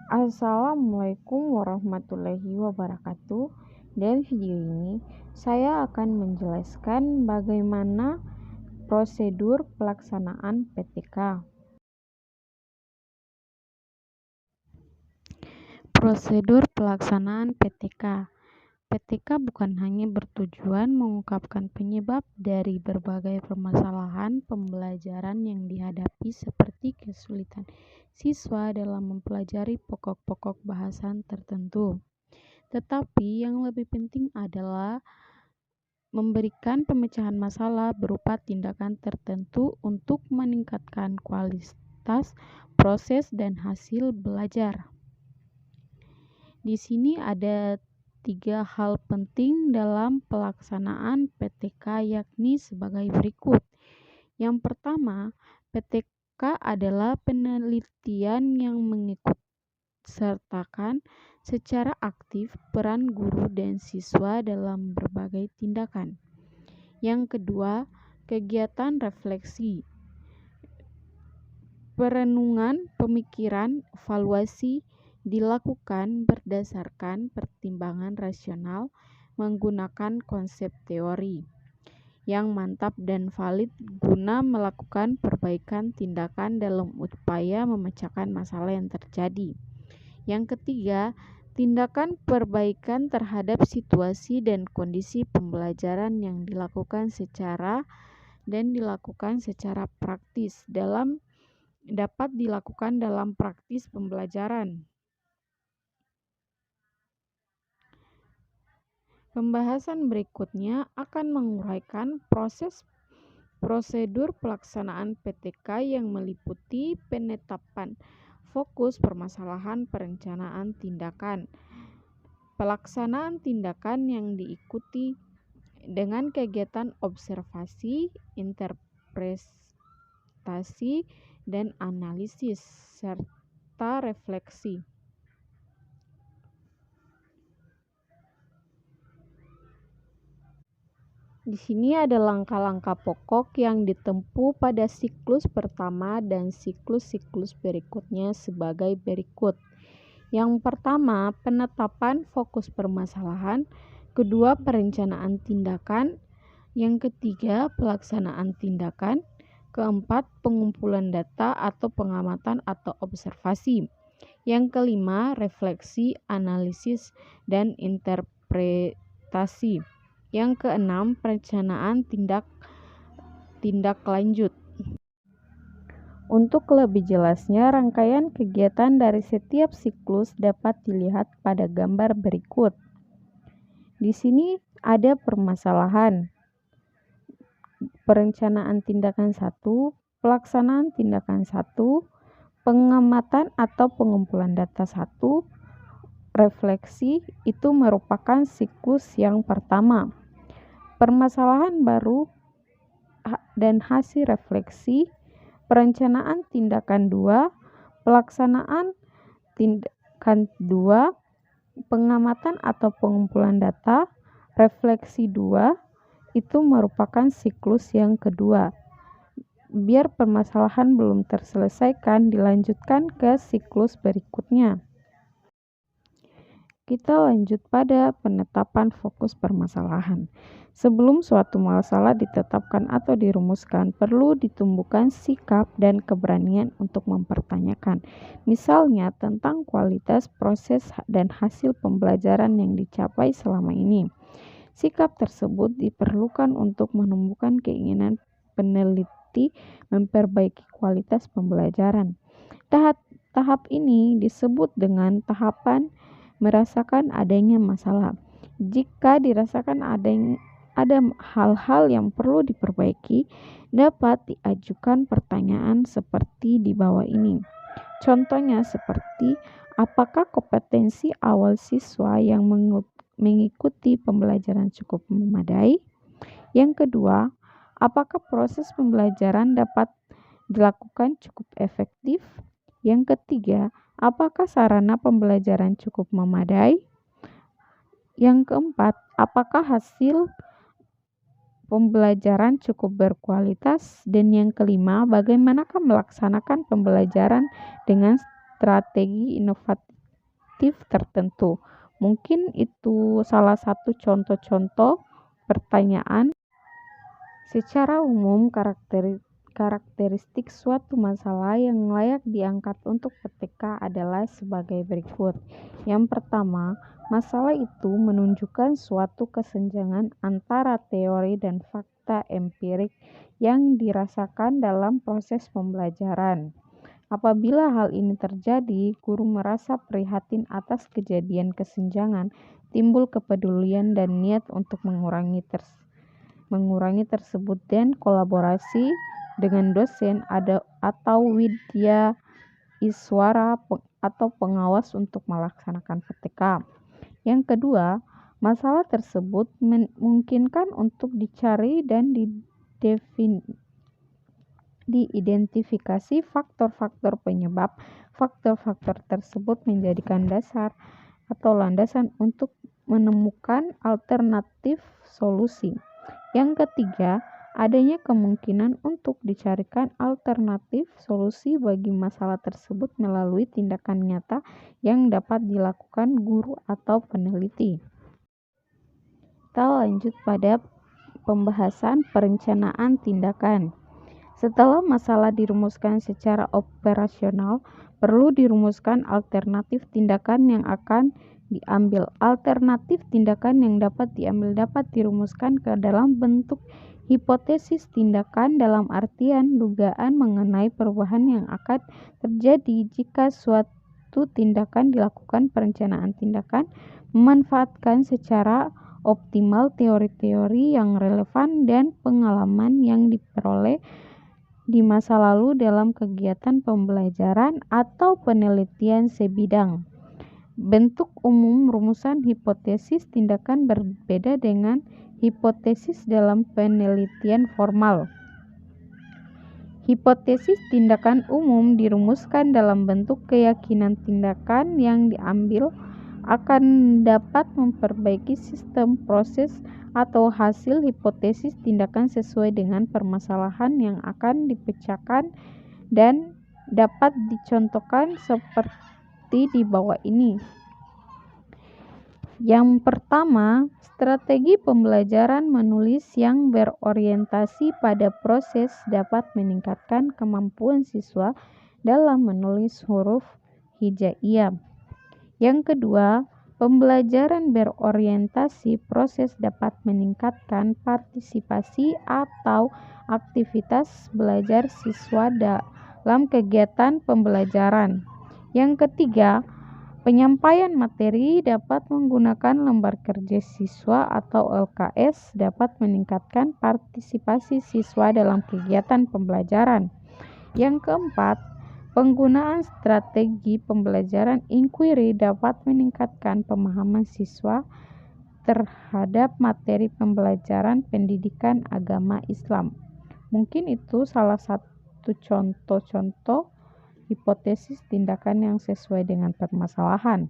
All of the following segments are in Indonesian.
Assalamualaikum warahmatullahi wabarakatuh. Dalam video ini, saya akan menjelaskan bagaimana prosedur pelaksanaan PTK. Prosedur pelaksanaan PTK. PTK bukan hanya bertujuan mengungkapkan penyebab dari berbagai permasalahan pembelajaran yang dihadapi seperti kesulitan siswa dalam mempelajari pokok-pokok bahasan tertentu. Tetapi yang lebih penting adalah memberikan pemecahan masalah berupa tindakan tertentu untuk meningkatkan kualitas proses dan hasil belajar. Di sini ada 3 hal penting dalam pelaksanaan PTK, yakni sebagai berikut. Yang pertama, PTK adalah penelitian yang mengikutsertakan secara aktif peran guru dan siswa dalam berbagai tindakan. Yang kedua, kegiatan refleksi, perenungan, pemikiran, evaluasi dilakukan berdasarkan pertimbangan rasional menggunakan konsep teori yang mantap dan valid guna melakukan perbaikan tindakan dalam upaya memecahkan masalah yang terjadi. Yang ketiga, tindakan perbaikan terhadap situasi dan kondisi pembelajaran yang dilakukan secara praktis dapat dilakukan dalam praktis pembelajaran. Pembahasan berikutnya akan menguraikan prosedur pelaksanaan PTK yang meliputi penetapan fokus permasalahan, perencanaan tindakan, pelaksanaan tindakan yang diikuti dengan kegiatan observasi, interpretasi, dan analisis, serta refleksi. Di sini ada langkah-langkah pokok yang ditempuh pada siklus pertama dan siklus-siklus berikutnya sebagai berikut. Yang pertama, penetapan fokus permasalahan. Kedua, perencanaan tindakan. Yang ketiga, pelaksanaan tindakan. Keempat, pengumpulan data atau pengamatan atau observasi. Yang kelima, refleksi, analisis, dan interpretasi. Yang keenam, perencanaan tindak lanjut. Untuk lebih jelasnya, rangkaian kegiatan dari setiap siklus dapat dilihat pada gambar berikut. Di sini ada permasalahan, perencanaan tindakan 1, pelaksanaan tindakan 1, pengamatan atau pengumpulan data 1, refleksi itu merupakan siklus yang pertama. Permasalahan baru dan hasil refleksi, perencanaan tindakan 2, pelaksanaan tindakan 2, pengamatan atau pengumpulan data, refleksi 2, itu merupakan siklus yang kedua. Biar permasalahan belum terselesaikan, dilanjutkan ke siklus berikutnya. Kita lanjut pada penetapan fokus permasalahan. Sebelum suatu masalah ditetapkan atau dirumuskan, perlu ditumbuhkan sikap dan keberanian untuk mempertanyakan. Misalnya tentang kualitas, proses, dan hasil pembelajaran yang dicapai selama ini. Sikap tersebut diperlukan untuk menumbuhkan keinginan peneliti memperbaiki kualitas pembelajaran. Tahap ini disebut dengan tahapan merasakan adanya masalah. Jika dirasakan ada hal-hal yang perlu diperbaiki, dapat diajukan pertanyaan seperti di bawah ini. Contohnya seperti, apakah kompetensi awal siswa yang mengikuti pembelajaran cukup memadai? Yang kedua, apakah proses pembelajaran dapat dilakukan cukup efektif? Yang ketiga, apakah sarana pembelajaran cukup memadai? Yang keempat, apakah hasil pembelajaran cukup berkualitas? Dan yang kelima, bagaimanakah melaksanakan pembelajaran dengan strategi inovatif objektif tertentu. Mungkin itu salah satu contoh-contoh pertanyaan. Secara umum, karakteristik suatu masalah yang layak diangkat untuk PTK adalah sebagai berikut. Yang pertama, masalah itu menunjukkan suatu kesenjangan antara teori dan fakta empirik yang dirasakan dalam proses pembelajaran. Apabila hal ini terjadi, guru merasa prihatin atas kejadian kesenjangan, timbul kepedulian dan niat untuk mengurangi tersebut dan kolaborasi dengan dosen atau widya iswara atau pengawas untuk melaksanakan PTK. Yang kedua, masalah tersebut memungkinkan untuk dicari dan diidentifikasi faktor-faktor penyebab. Faktor-faktor tersebut menjadikan dasar atau landasan untuk menemukan alternatif solusi. Yang ketiga, adanya kemungkinan untuk dicarikan alternatif solusi bagi masalah tersebut melalui tindakan nyata yang dapat dilakukan guru atau peneliti. Kita lanjut pada pembahasan perencanaan tindakan. Setelah masalah dirumuskan secara operasional, perlu dirumuskan alternatif tindakan yang akan diambil. Alternatif tindakan yang dapat diambil dapat dirumuskan ke dalam bentuk hipotesis tindakan dalam artian dugaan mengenai perubahan yang akan terjadi jika suatu tindakan dilakukan. Perencanaan tindakan memanfaatkan secara optimal teori-teori yang relevan dan pengalaman yang diperoleh di masa lalu dalam kegiatan pembelajaran atau penelitian sebidang. Bentuk umum rumusan hipotesis tindakan berbeda dengan hipotesis dalam penelitian formal. Hipotesis tindakan umum dirumuskan dalam bentuk keyakinan tindakan yang diambil akan dapat memperbaiki sistem, proses, atau hasil hipotesis tindakan sesuai dengan permasalahan yang akan dipecahkan dan dapat dicontohkan seperti di bawah ini. Yang pertama, strategi pembelajaran menulis yang berorientasi pada proses dapat meningkatkan kemampuan siswa dalam menulis huruf hijaiyah. Yang kedua, pembelajaran berorientasi proses dapat meningkatkan partisipasi atau aktivitas belajar siswa dalam kegiatan pembelajaran. Yang ketiga, penyampaian materi dapat menggunakan lembar kerja siswa atau LKS dapat meningkatkan partisipasi siswa dalam kegiatan pembelajaran. Yang keempat, penggunaan strategi pembelajaran inquiry dapat meningkatkan pemahaman siswa terhadap materi pembelajaran pendidikan agama Islam. Mungkin itu salah satu contoh-contoh hipotesis tindakan yang sesuai dengan permasalahan.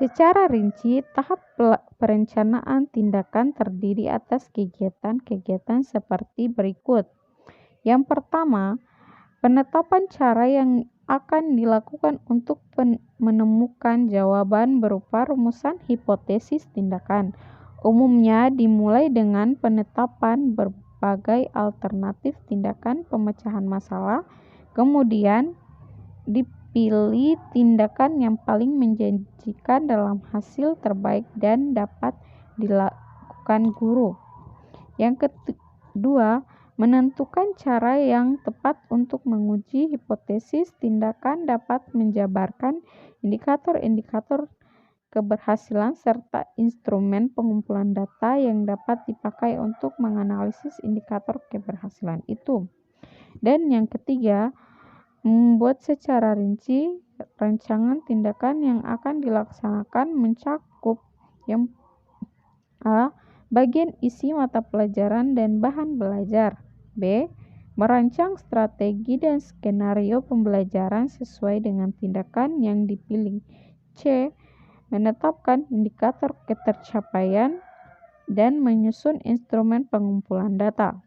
Secara rinci, tahap perencanaan tindakan terdiri atas kegiatan-kegiatan seperti berikut. Yang pertama, penetapan cara yang akan dilakukan untuk menemukan jawaban berupa rumusan hipotesis tindakan. Umumnya dimulai dengan penetapan berbagai alternatif tindakan pemecahan masalah, kemudian dipilih tindakan yang paling menjanjikan dalam hasil terbaik dan dapat dilakukan guru. Yang kedua, menentukan cara yang tepat untuk menguji hipotesis tindakan dapat menjabarkan indikator-indikator keberhasilan serta instrumen pengumpulan data yang dapat dipakai untuk menganalisis indikator keberhasilan itu. Dan yang ketiga, membuat secara rinci rancangan tindakan yang akan dilaksanakan mencakup yang A. Bagian isi mata pelajaran dan bahan belajar. B. Merancang strategi dan skenario pembelajaran sesuai dengan tindakan yang dipilih. C. Menetapkan indikator ketercapaian dan menyusun instrumen pengumpulan data.